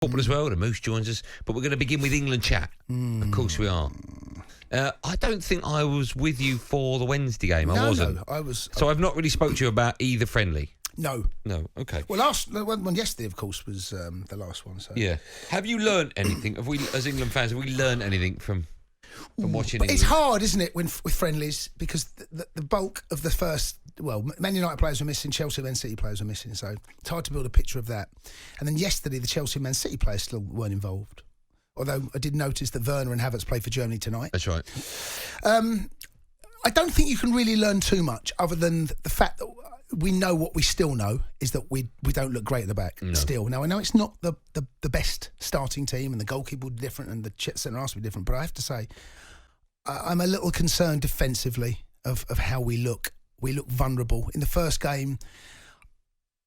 Football as well. The Moose joins us. But we're going to begin with England chat. Of course we are. I don't think I was with you for the Wednesday game. I wasn't. No, I was. So I've not really spoke to you about either friendly. No. Okay. Well, the one yesterday, of course, was the last one. So yeah. Have you learned anything? Have we, as England fans, have we learned anything from watching? But England? it's hard, isn't it, with friendlies, because the bulk of the first. Well, Man United players were missing, Chelsea, Man City players were missing, so it's hard to build a picture of that. And then yesterday, the Chelsea, Man City players still weren't involved. Although I did notice that Werner and Havertz played for Germany tonight. That's right. I don't think you can really learn too much, other than the fact that we know what we still know is that we don't look great at the back. No. Still. Now, I know it's not the best starting team, and the goalkeeper will be different, and the centre-half will be different, but I have to say, I'm a little concerned defensively of how we look. We look vulnerable. In the first game,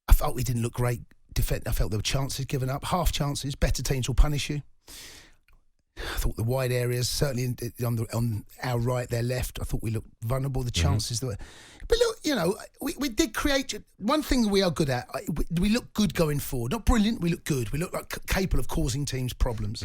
I felt we didn't look great. I felt there were chances given up, half chances. Better teams will punish you. I thought the wide areas, certainly on our right, their left, I thought we looked vulnerable. The chances that were... But look, we did create... One thing we are good at, we look good going forward. Not brilliant, we look good. We look like capable of causing teams problems.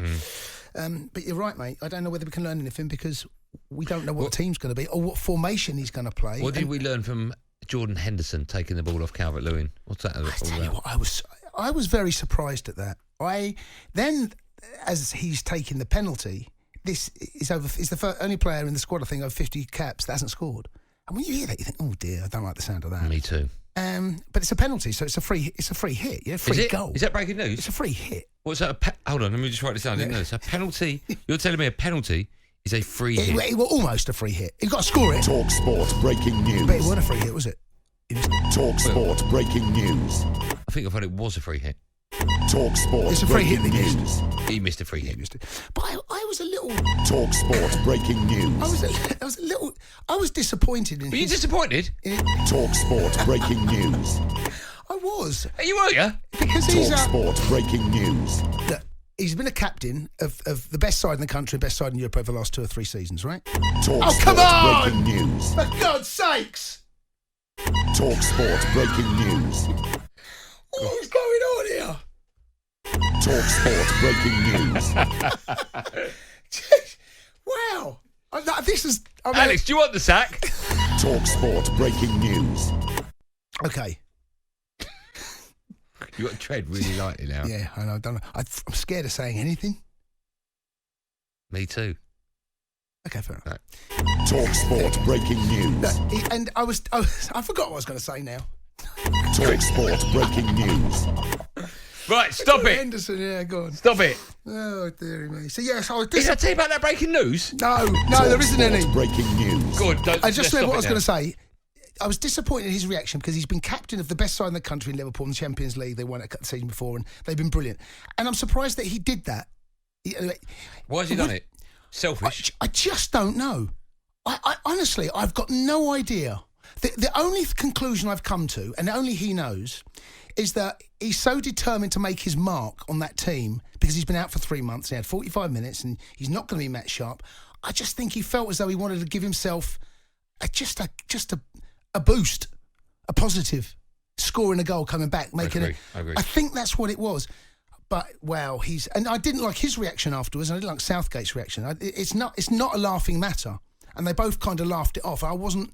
But you're right, mate. I don't know whether we can learn anything, because we don't know what the team's going to be or what formation he's going to play. What did we learn from Jordan Henderson taking the ball off Calvert-Lewin? What's that all about? I tell you what, I was very surprised at that. As he's taking the penalty, this is the only player in the squad, I think, over 50 caps that hasn't scored. And when you hear that, you think, oh dear, I don't like the sound of that. Me too. But it's a penalty, so it's a free hit, yeah, free goal. Is that breaking news? It's a free hit. What's that? Hold on, let me just write this down. I didn't know this. A penalty. You're telling me a penalty is a free hit? Well, almost a free hit. You've got to score it. talkSPORT breaking news. But it wasn't a free hit, was it? talkSPORT breaking news. I think I thought it was a free hit. talkSPORT It's a free hit. news. He missed a free hit. But I was a little. talkSPORT breaking news. I was disappointed in. Were you disappointed? talkSPORT breaking news. I was. You were, yeah? Because he's talkSPORT breaking news. Look, he's been a captain of the best side in the country, best side in Europe over the last 2 or 3 seasons, right? talkSPORT come on! breaking news. For God's sakes! talkSPORT breaking news. What is going on here? talkSPORT breaking news. Wow. This is... Alex, do you want the sack? talkSPORT breaking news. Okay. You got to tread really lightly now. Yeah, I know. I don't know. I'm scared of saying anything. Me too. Okay, fair enough. Right. talkSPORT breaking news. And I forgot what I was going to say now. talkSPORT breaking news. Right, stop it. Henderson, yeah, go on. Stop it. Oh, dearie me. So, yes, I was... Did I tell you about that breaking news? No, there isn't any. breaking news. Good. I just remember what I was going to say. I was disappointed in his reaction, because he's been captain of the best side in the country in Liverpool in the Champions League. They won it the season before, and they've been brilliant. And I'm surprised that he did that. Why has he done it? Selfish? I just don't know. I honestly, I've got no idea. The only conclusion I've come to, and only he knows, is that he's so determined to make his mark on that team because he's been out for 3 months. He had 45 minutes, and he's not going to be match sharp. I just think he felt as though he wanted to give himself just a boost, a positive, scoring a goal, coming back, making it. I agree. I think that's what it was. But wow, and I didn't like his reaction afterwards, and I didn't like Southgate's reaction. It's not a laughing matter, and they both kind of laughed it off. I wasn't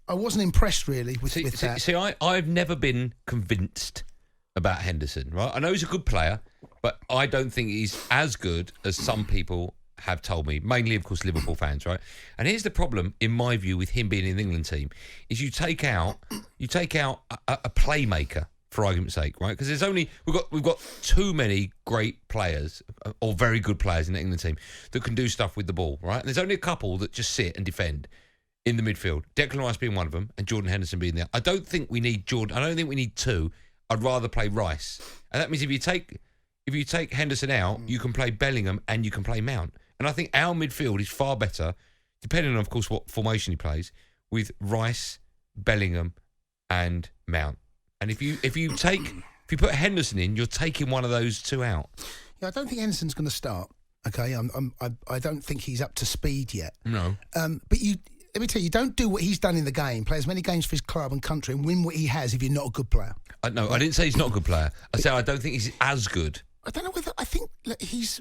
impressed really with that. See, I've never been convinced about Henderson. Right, I know he's a good player, but I don't think he's as good as some people have told me, mainly, of course, Liverpool fans, right? And here's the problem, in my view, with him being in the England team, is you take out a playmaker, for argument's sake, right? Because we've got too many great players, or very good players in the England team, that can do stuff with the ball, right? And there's only a couple that just sit and defend in the midfield. Declan Rice being one of them, and Jordan Henderson being there. I don't think we need Jordan. I don't think we need two. I'd rather play Rice. And that means if you take Henderson out, you can play Bellingham and you can play Mount. And I think our midfield is far better, depending on, of course, what formation he plays, with Rice, Bellingham, and Mount. And if you put Henderson in, you're taking one of those two out. Yeah, I don't think Henderson's going to start. Okay, I don't think he's up to speed yet. No. But let me tell you, don't do what he's done in the game. Play as many games for his club and country and win what he has if you're not a good player. No, I didn't say he's not a good player. I said I don't think he's as good I don't know whether I think look, he's.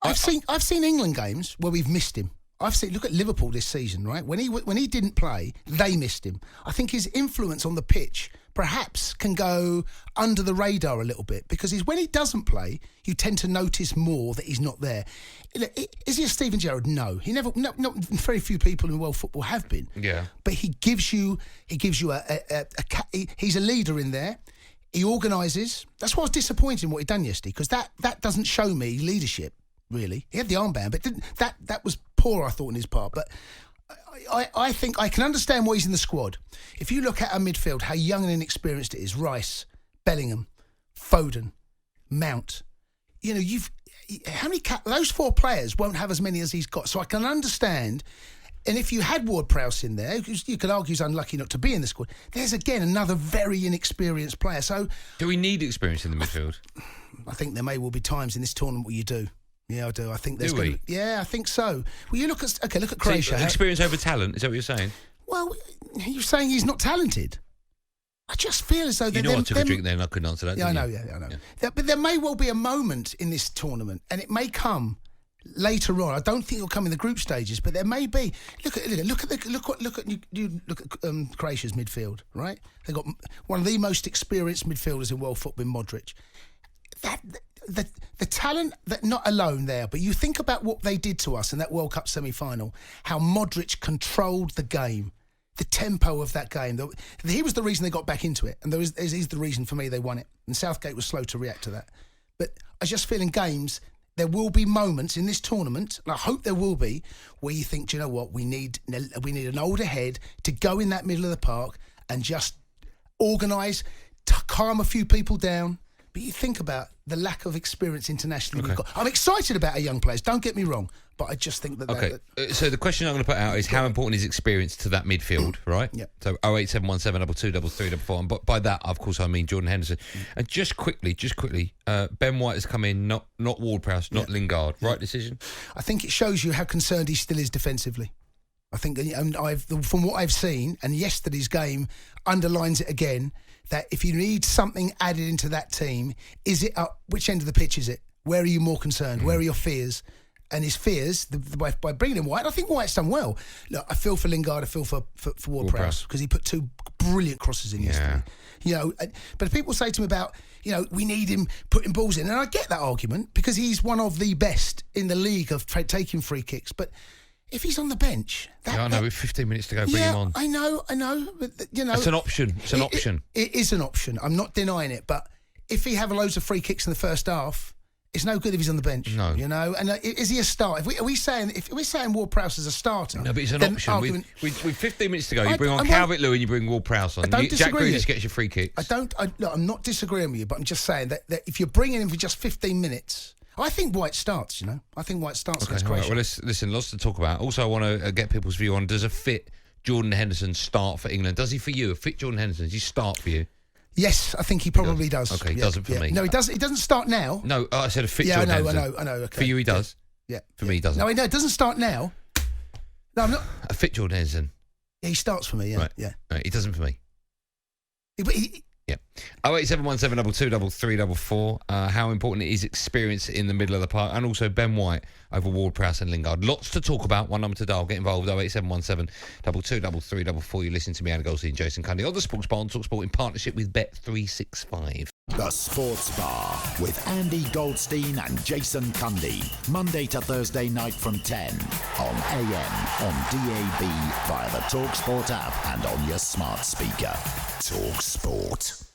I've seen England games where we've missed him. Look at Liverpool this season, right? When he didn't play, they missed him. I think his influence on the pitch perhaps can go under the radar a little bit because when he doesn't play, you tend to notice more that he's not there. Is he a Steven Gerrard? No, he never. Not very few people in world football have been. Yeah, but he gives you he's a leader in there. He organises. That's why I was disappointed in what he done yesterday because that doesn't show me leadership. Really, he had the armband, but that was poor, I thought, on his part. But I think I can understand why he's in the squad. If you look at our midfield, how young and inexperienced it is: Rice, Bellingham, Foden, Mount. You know, how many those 4 players won't have as many as he's got. So I can understand. And if you had Ward-Prowse in there, you could argue he's unlucky not to be in the squad. There's again another very inexperienced player. So do we need experience in the midfield? I think there may well be times in this tournament where you do. Yeah, I do. I think there's. Yeah, I think so. Well, you look at Croatia. So experience over talent. Is that what you're saying? Well, you're saying he's not talented. I just feel as though I took a drink there and I couldn't answer that. Yeah, I know. Yeah, I know. Yeah. But there may well be a moment in this tournament, and it may come later on. I don't think it'll come in the group stages, but there may be. Look at Croatia's midfield. Right, they got one of the most experienced midfielders in world football, Modric. The talent, that not alone there, but you think about what they did to us in that World Cup semi-final, how Modric controlled the game, the tempo of that game. He was the reason they got back into it, and he's the reason for me they won it. And Southgate was slow to react to that. But I just feel in games, there will be moments in this tournament, and I hope there will be, where you think, do you know what, we need an older head to go in that middle of the park and just organise, calm a few people down. But you think about the lack of experience internationally we've got. I'm excited about our young players, don't get me wrong, but I just think that... Okay, so the question I'm going to put out is how important is experience to that midfield, right? Yeah. So 08717 223344, and by that, of course, I mean Jordan Henderson. And just quickly, Ben White has come in, not Ward-Prowse, not Lingard. Right decision? I think it shows you how concerned he still is defensively. I think, and from what I've seen, and yesterday's game underlines it again, that if you need something added into that team, is it up? Which end of the pitch is it? Where are you more concerned? Where are your fears? And his fears, by bringing in White, I think White's done well. Look, I feel for Lingard, I feel for Ward-Prowse because he put 2 brilliant crosses in yesterday. You know, but if people say to me about, you know, we need him putting balls in, and I get that argument because he's one of the best in the league of taking free kicks, but if he's on the bench... I know, with 15 minutes to go, bring him on. I know, but, you know... It's an option. It's an option. It is an option. I'm not denying it, but if he have loads of free kicks in the first half, it's no good if he's on the bench. No. You know? And is he a starter? If we're saying Ward-Prowse is a starter... No, but it's an option. With 15 minutes to go, you bring on Calvert-Lewin, you bring Ward-Prowse on. Jack Grealish gets your free kicks. I'm not disagreeing with you, but I'm just saying that if you're bringing him for just 15 minutes... I think White starts, you know. I think White starts against Croatia. Well, listen, lots to talk about. Also, I want to get people's view on, does a fit Jordan Henderson start for England? Does he for you? A fit Jordan Henderson, does he start for you? Yes, I think he probably does. Okay, he doesn't for me. No, he doesn't. He doesn't start now. No, I said a fit Jordan Henderson. I know. Okay. For you, he does. Yeah. For me, he doesn't. No, it doesn't start now. No, I'm not. A fit Jordan Henderson. Yeah, he starts for me. Yeah, right. Yeah. No, he doesn't for me. Yeah. 08717 223344. How important it is experience in the middle of the park, and also Ben White over Ward-Prowse and Lingard. Lots to talk about. One number to dial. Get involved. 08717 223344. You listen to me, Anna Goldstein, Jason Cundy on the Sports Bar on talkSPORT in partnership with Bet365. The Sports Bar with Andy Goldstein and Jason Cundy. Monday to Thursday night from 10 on AM, on DAB, via the talkSPORT app and on your smart speaker. talkSPORT.